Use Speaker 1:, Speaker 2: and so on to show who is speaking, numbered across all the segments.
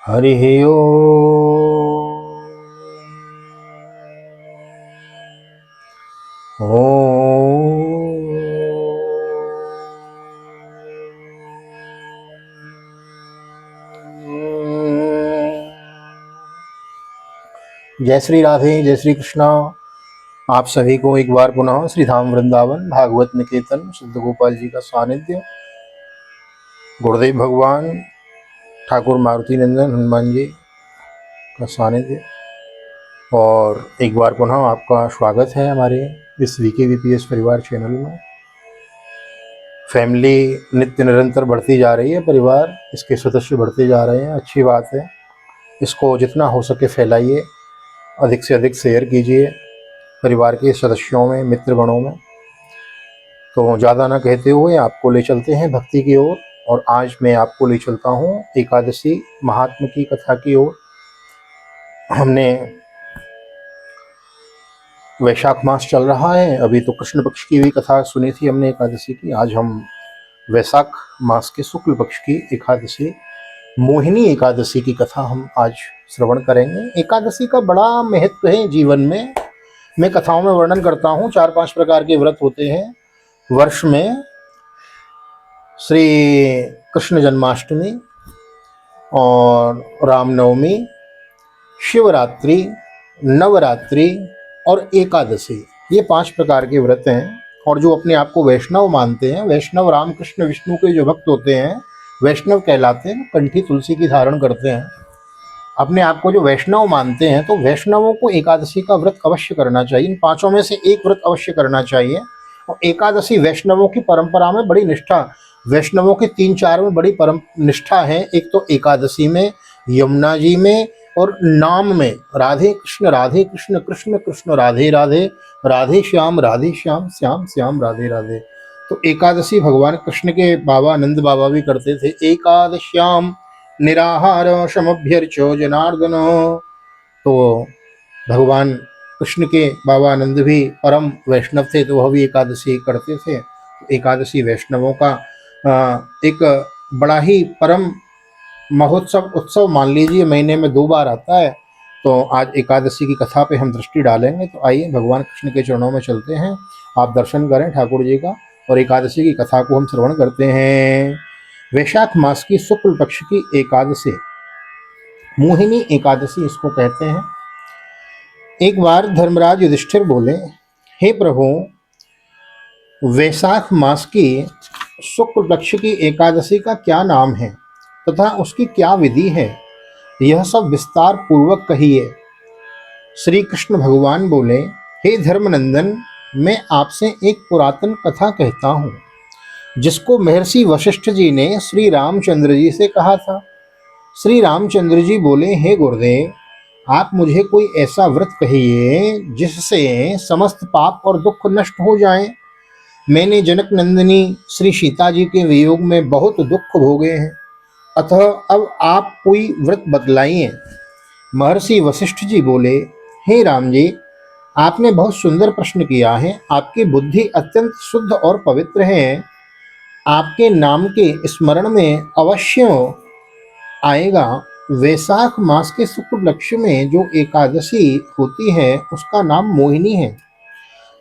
Speaker 1: हरिः जय श्री राधे, जय श्री कृष्णा। आप सभी को एक बार पुनः श्री धाम वृंदावन भागवत निकेतन शुद्ध गोपाल जी का सानिध्य, गुरुदेव भगवान ठाकुर मारुति नंदन हनुमान जी का सानिध्य और एक बार पुनः आपका स्वागत है हमारे इस VKVPS परिवार चैनल में। फैमिली नित्य निरंतर बढ़ती जा रही है, परिवार इसके सदस्य बढ़ते जा रहे हैं, अच्छी बात है। इसको जितना हो सके फैलाइए, अधिक से अधिक शेयर कीजिए परिवार के सदस्यों में, मित्रगणों में। तो ज़्यादा ना कहते हुए आपको ले चलते हैं भक्ति की ओर। और आज मैं आपको ले चलता हूँ एकादशी महात्म की कथा की ओर। हमने वैशाख मास चल रहा है, अभी तो कृष्ण पक्ष की भी कथा सुनी थी हमने एकादशी की। आज हम वैशाख मास के शुक्ल पक्ष की एकादशी मोहिनी एकादशी की कथा हम आज श्रवण करेंगे। एकादशी का बड़ा महत्व है जीवन में। मैं कथाओं में वर्णन करता हूँ। 4-5 प्रकार के व्रत होते हैं वर्ष में। श्री कृष्ण जन्माष्टमी और रामनवमी, शिवरात्रि, नवरात्रि और एकादशी, ये 5 प्रकार के व्रत हैं। और जो अपने आप को वैष्णव मानते हैं, वैष्णव राम कृष्ण विष्णु के जो भक्त होते हैं वैष्णव कहलाते हैं, कंठी तुलसी की धारण करते हैं। अपने आप को जो वैष्णव मानते हैं तो वैष्णवों को एकादशी का व्रत अवश्य करना चाहिए। इन 5 में से एक व्रत अवश्य करना चाहिए। और एकादशी वैष्णवों की परंपरा में बड़ी निष्ठा, वैष्णवों की 3-4 में बड़ी परम निष्ठा है। एक तो एकादशी में, यमुना जी में और नाम में राधे कृष्ण कृष्ण कृष्ण राधे राधे, राधे श्याम श्याम श्याम राधे राधे। तो एकादशी भगवान कृष्ण के बाबा नंद बाबा भी करते थे। एकादश्याम निराहार समभ्यर्चो जनार्दन। तो भगवान कृष्ण के बाबा नंद भी परम वैष्णव थे, तो वह भी एकादशी करते थे। एकादशी वैष्णवों का एक बड़ा ही परम महोत्सव, उत्सव मान लीजिए। महीने में 2 बार आता है। तो आज एकादशी की कथा पे हम दृष्टि डालेंगे। तो आइए भगवान कृष्ण के चरणों में चलते हैं। आप दर्शन करें ठाकुर जी का और एकादशी की कथा को हम श्रवण करते हैं। वैशाख मास की शुक्ल पक्ष की एकादशी, मोहिनी एकादशी इसको कहते हैं। एक बार धर्मराज युधिष्ठिर बोले, हे प्रभु, वैशाख मास की शुक्ल पक्ष की एकादशी का क्या नाम है तथा उसकी क्या विधि है, यह सब विस्तार पूर्वक कहिए। श्री कृष्ण भगवान बोले, हे धर्मनंदन, मैं आपसे एक पुरातन कथा कहता हूँ जिसको महर्षि वशिष्ठ जी ने श्री रामचंद्र जी से कहा था। श्री रामचंद्र जी बोले, हे गुरुदेव, आप मुझे कोई ऐसा व्रत कहिए जिससे समस्त पाप और दुख नष्ट हो जाएं। मैंने जनक नंदिनी श्री सीता जी के वियोग में बहुत दुख भोगे हैं, अतः अब आप कोई व्रत बतलाइए। महर्षि वशिष्ठ जी बोले, हे राम जी, आपने बहुत सुंदर प्रश्न किया है। आपकी बुद्धि अत्यंत शुद्ध और पवित्र है। आपके नाम के स्मरण में अवश्य आएगा। वैशाख मास के शुक्ल पक्ष में जो एकादशी होती है उसका नाम मोहिनी है।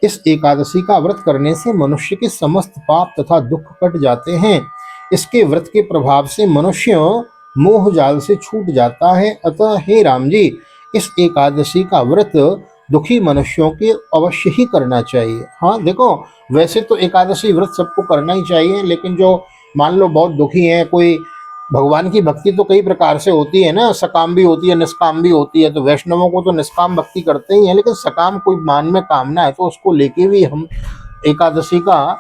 Speaker 1: इस एकादशी का व्रत करने से मनुष्य के समस्त पाप तथा दुख कट जाते हैं। इसके व्रत के प्रभाव से मनुष्य मोह जाल से छूट जाता है। अतः हे राम जी, इस एकादशी का व्रत दुखी मनुष्यों के अवश्य ही करना चाहिए। हाँ देखो, वैसे तो एकादशी व्रत सबको करना ही चाहिए, लेकिन जो मान लो बहुत दुखी हैं, कोई भगवान की भक्ति तो कई प्रकार से होती है ना, सकाम भी होती है, निष्काम भी होती है। तो वैष्णवों को तो निष्काम भक्ति करते ही हैं, लेकिन सकाम कोई मन में कामना है तो उसको लेके भी हम एकादशी का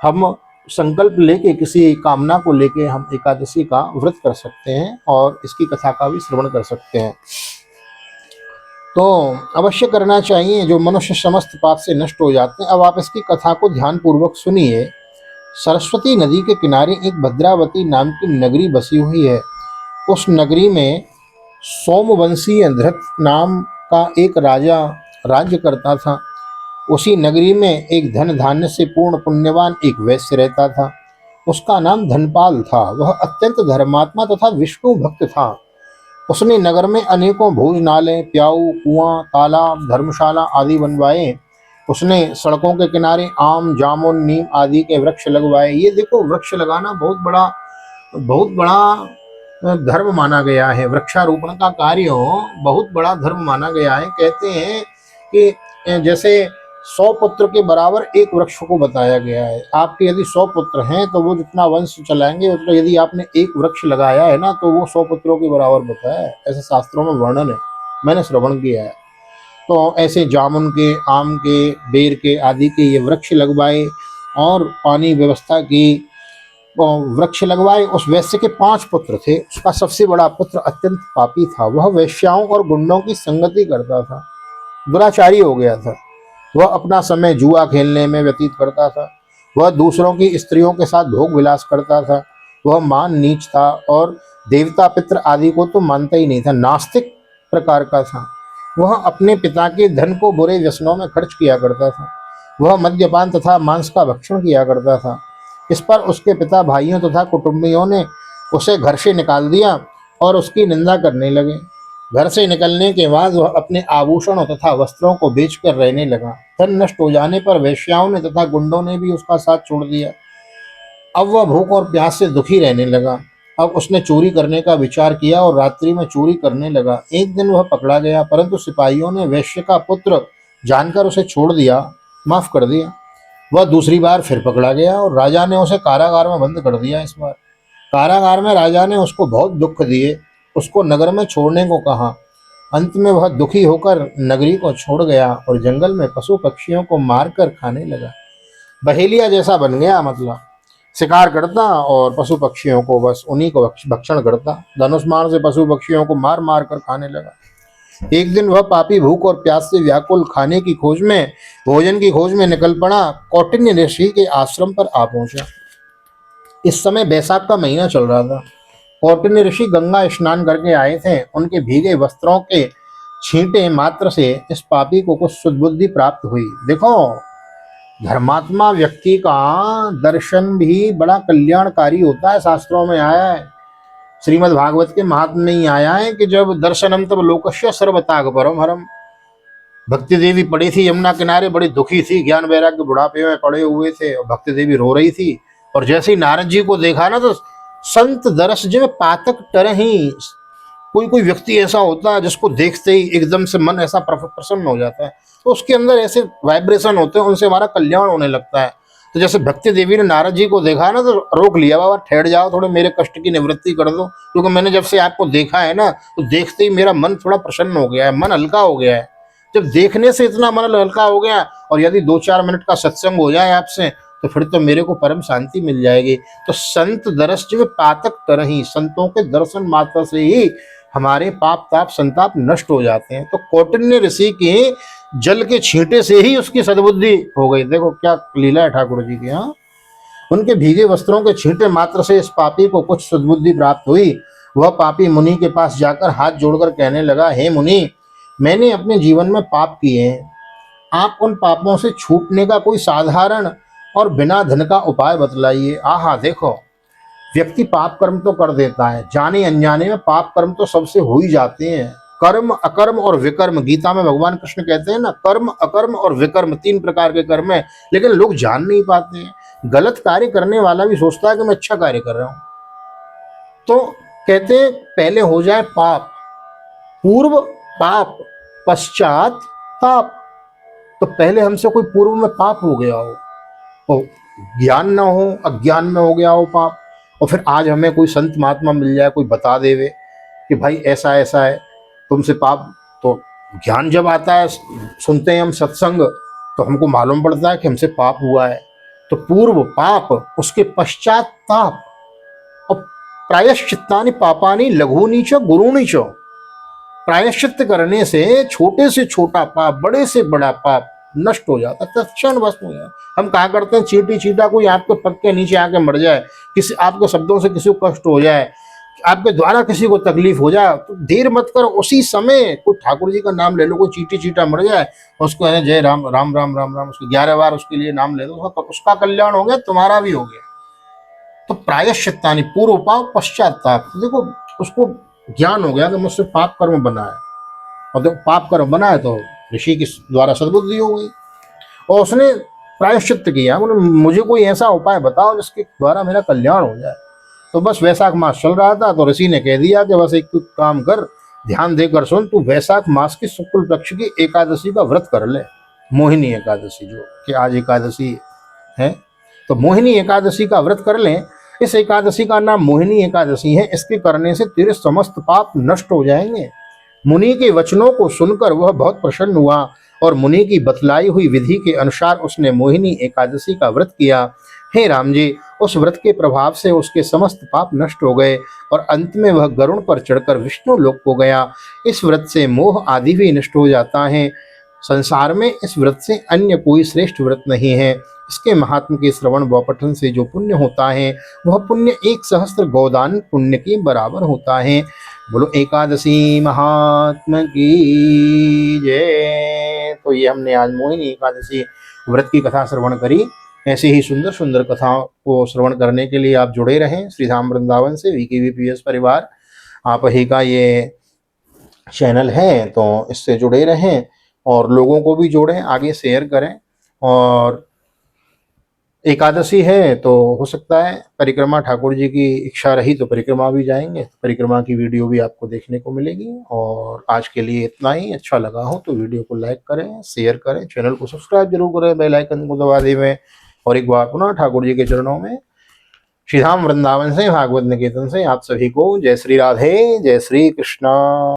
Speaker 1: हम संकल्प लेके, किसी कामना को लेके हम एकादशी का व्रत कर सकते हैं और इसकी कथा का भी श्रवण कर सकते हैं। तो अवश्य करना चाहिए, जो मनुष्य समस्त पाप से नष्ट हो जाते हैं। अब आप इसकी कथा को ध्यान पूर्वक सुनिए। सरस्वती नदी के किनारे एक भद्रावती नाम की नगरी बसी हुई है। उस नगरी में सोमवंशीय धृत नाम का एक राजा राज्य करता था। उसी नगरी में एक धन धान्य से पूर्ण पुण्यवान एक वैश्य रहता था। उसका नाम धनपाल था। वह अत्यंत धर्मात्मा तथा विष्णु भक्त था। उसने नगर में अनेकों भोजनालय, प्याऊ, कुआं, तालाब, धर्मशाला आदि बनवाए। उसने सड़कों के किनारे आम, जामुन, नीम आदि के वृक्ष लगवाए। ये देखो, वृक्ष लगाना बहुत बड़ा धर्म माना गया है। वृक्षारोपण का कार्य बहुत बड़ा धर्म माना गया है। कहते हैं कि जैसे 100 पुत्र के बराबर एक वृक्ष को बताया गया है। आपके यदि 100 पुत्र हैं तो वो जितना वंश चलाएंगे, उतना यदि आपने एक वृक्ष लगाया है ना, तो वो 100 पुत्रों के बराबर बताया है। ऐसे शास्त्रों में वर्णन है, मैंने श्रवण किया है। तो ऐसे जामुन के, आम के, बेर के आदि के ये वृक्ष लगवाए और पानी व्यवस्था की। वृक्ष लगवाए। उस वैश्य के 5 पुत्र थे। उसका सबसे बड़ा पुत्र अत्यंत पापी था। वह वेश्याओं और गुंडों की संगति करता था, दुराचारी हो गया था। वह अपना समय जुआ खेलने में व्यतीत करता था। वह दूसरों की स्त्रियों के साथ भोग विलास करता था। वह मान नीच था और देवता पितृ आदि को तो मानता ही नहीं था, नास्तिक प्रकार का था। वह अपने पिता के धन को बुरे व्यसनों में खर्च किया करता था। वह मद्यपान तथा मांस का भक्षण किया करता था। इस पर उसके पिता, भाइयों तथा कुटुंबियों ने उसे घर से निकाल दिया और उसकी निंदा करने लगे। घर से निकलने के बाद वह अपने आभूषणों तथा वस्त्रों को बेचकर रहने लगा। धन नष्ट हो जाने पर वेश्याओं ने तथा गुंडों ने भी उसका साथ छोड़ दिया। अब वह भूख और प्यास से दुखी रहने लगा। अब उसने चोरी करने का विचार किया और रात्रि में चोरी करने लगा। एक दिन वह पकड़ा गया, परंतु सिपाहियों ने वेश्या का पुत्र जानकर उसे छोड़ दिया, माफ कर दिया। वह दूसरी बार फिर पकड़ा गया और राजा ने उसे कारागार में बंद कर दिया। इस बार कारागार में राजा ने उसको बहुत दुख दिए, उसको नगर में छोड़ने को कहा। अंत में वह दुखी होकर नगरी को छोड़ गया और जंगल में पशु पक्षियों को मारकर खाने लगा। बहेलिया जैसा बन गया, मतलब शिकार करता और पशु पक्षियों को बस उन्हीं को भक्षण करता। धनुष बाण से पशु पक्षियों को मार मार कर खाने लगा। एक दिन वह पापी भूख और प्यास से व्याकुल खाने की खोज में, भोजन की खोज में निकल पड़ा। कौटिन्य ऋषि के आश्रम पर आ पहुंचा। इस समय बैसाख का महीना चल रहा था। कौटिन्य ऋषि गंगा स्नान करके आए थे। उनके भीगे वस्त्रों के छींटे मात्र से इस पापी को कुछ सुदबुद्धि प्राप्त हुई। देखो, धर्मात्मा व्यक्ति का दर्शन भी बड़ा कल्याणकारी होता है। शास्त्रों में आया है, श्रीमद् भागवत के महात्म्य में ही आया है कि जब दर्शनम तब लोकस्य सर्वताग परम हरम। भक्ति देवी पड़ी थी यमुना किनारे, बड़ी दुखी थी, ज्ञान वैराग्य बुढ़ापे में पड़े हुए थे और भक्ति देवी रो रही थी। और जैसे ही नारद जी को देखा ना, तो संत दरस जो पातक तरही। कोई कोई व्यक्ति ऐसा होता है जिसको देखते ही एकदम से मन ऐसा प्रसन्न हो जाता है, तो उसके अंदर ऐसे वाइब्रेशन होते हैं, उनसे हमारा कल्याण होने लगता है। तो जैसे भक्ति देवी ने नारद जी को देखा ना, तो रोक लिया, बाबा ठहर जाओ, थोड़े मेरे कष्ट की निवृत्ति कर दो, क्योंकि मैंने जब से आपको देखा है ना, तो देखते ही मेरा मन थोड़ा प्रसन्न हो गया है, मन हल्का हो गया है। जब देखने से इतना मन हल्का हो गया, और यदि 2-4 मिनट का सत्संग हो जाए आपसे, तो फिर तो मेरे को परम शांति मिल जाएगी। तो संत दरस जो पातक तरही, संतों के दर्शन मात्र से ही हमारे पाप ताप संताप नष्ट हो जाते हैं। तो कौटिन्य ऋषि के जल के छींटे से ही उसकी सद्बुद्धि हो गई। देखो क्या लीला है ठाकुर जी की। हाँ, उनके भीगे वस्त्रों के छींटे मात्र से इस पापी को कुछ सद्बुद्धि प्राप्त हुई। वह पापी मुनि के पास जाकर हाथ जोड़कर कहने लगा, हे मुनि, मैंने अपने जीवन में पाप किए हैं। आप उन पापों से छूटने का कोई साधारण और बिना धन का उपाय बतलाइए। आहा, देखो, व्यक्ति पाप कर्म तो कर देता है, जाने अनजाने में पाप कर्म तो सबसे हो ही जाते हैं। कर्म, अकर्म और विकर्म, गीता में भगवान कृष्ण कहते हैं ना, कर्म, अकर्म और विकर्म 3 प्रकार के कर्म है, लेकिन लोग जान नहीं पाते हैं। गलत कार्य करने वाला भी सोचता है कि मैं अच्छा कार्य कर रहा हूं। तो कहते हैं पहले हो जाए पाप, पूर्व पाप पश्चात ताप। तो पहले हमसे कोई पूर्व में पाप हो गया हो, तो ज्ञान ना हो, अज्ञान में हो गया हो पाप, और फिर आज हमें कोई संत महात्मा मिल जाए, कोई बता देवे कि भाई ऐसा ऐसा है तुमसे पाप। तो ज्ञान जब आता है, सुनते हैं हम सत्संग, तो हमको मालूम पड़ता है कि हमसे पाप हुआ है। तो पूर्व पाप, उसके पश्चात ताप। और प्रायश्चित्तानि पापानि लघूनि च गुरूणि च। प्रायश्चित करने से छोटा पाप, बड़े से बड़ा पाप नष्ट हो जाता, तत्क्षण वस्त हो जाता। हम कहा करते हैं, चींटी चींटा कोई आपके पग के नीचे आके मर जाए, किसी आपके शब्दों से किसी को कष्ट हो जाए, आपके द्वारा किसी को तकलीफ हो जाए, तो देर मत करो, उसी समय कोई ठाकुर जी का नाम ले लो। कोई चींटी चींटा मर जाए, उसको है जय राम राम राम राम राम, उसको 11 बार उसके लिए नाम ले दो, उसका कल्याण हो गया, तुम्हारा भी हो गया। तो प्रायश्चित्तानि, पूर्व पाप पश्चात ताप। देखो, उसको ज्ञान हो गया कि मुझसे पाप कर्म बना है, और तो पाप कर्म बना है तो ऋषि के द्वारा सद्बुद्धि हो गई और उसने प्रायश्चित किया, बोले मुझे कोई ऐसा उपाय बताओ जिसके द्वारा मेरा कल्याण हो जाए। तो बस वैशाख मास चल रहा था, तो ऋषि ने कह दिया कि बस एक तू काम कर, ध्यान देकर सुन, तू वैशाख मास की शुक्ल पक्ष की एकादशी का व्रत कर ले, मोहिनी एकादशी, जो कि आज एकादशी है, तो मोहिनी एकादशी का व्रत कर लें। इस एकादशी का नाम मोहिनी एकादशी है। इसके करने से तेरे समस्त पाप नष्ट हो जाएंगे। मुनि के वचनों को सुनकर वह बहुत प्रसन्न हुआ और मुनि की बतलाई हुई विधि के अनुसार उसने मोहिनी एकादशी का व्रत किया। हे राम जी, उस व्रत के प्रभाव से उसके समस्त पाप नष्ट हो गए और अंत में वह गरुड़ पर चढ़कर विष्णु लोक को गया। इस व्रत से मोह आदि भी नष्ट हो जाता है। संसार में इस व्रत से अन्य कोई श्रेष्ठ व्रत नहीं है। इसके महात्म के श्रवण व पठन से जो पुण्य होता है वह पुण्य 1 सहस्त्र गोदान पुण्य के बराबर होता है। बोलो एकादशी महात्म की जय। तो ये हमने आज मोहिनी एकादशी व्रत की कथा श्रवण करी। ऐसे ही सुंदर सुंदर कथाओं को श्रवण करने के लिए आप जुड़े रहें श्री धाम वृंदावन से VKVPS परिवार आप ही का ये चैनल है, तो इससे जुड़े रहें और लोगों को भी जोड़ें, आगे शेयर करें। और एकादशी है तो हो सकता है परिक्रमा, ठाकुर जी की इच्छा रही तो परिक्रमा भी जाएंगे, परिक्रमा की वीडियो भी आपको देखने को मिलेगी। और आज के लिए इतना ही। अच्छा लगा हो तो वीडियो को लाइक करें, शेयर करें, चैनल को सब्सक्राइब जरूर करें, बेल आइकन को दबा दें। और एक बार पुनः ठाकुर जी के चरणों में श्री धाम वृंदावन से भागवत निकेतन से आप सभी को जय श्री राधे, जय श्री कृष्णा।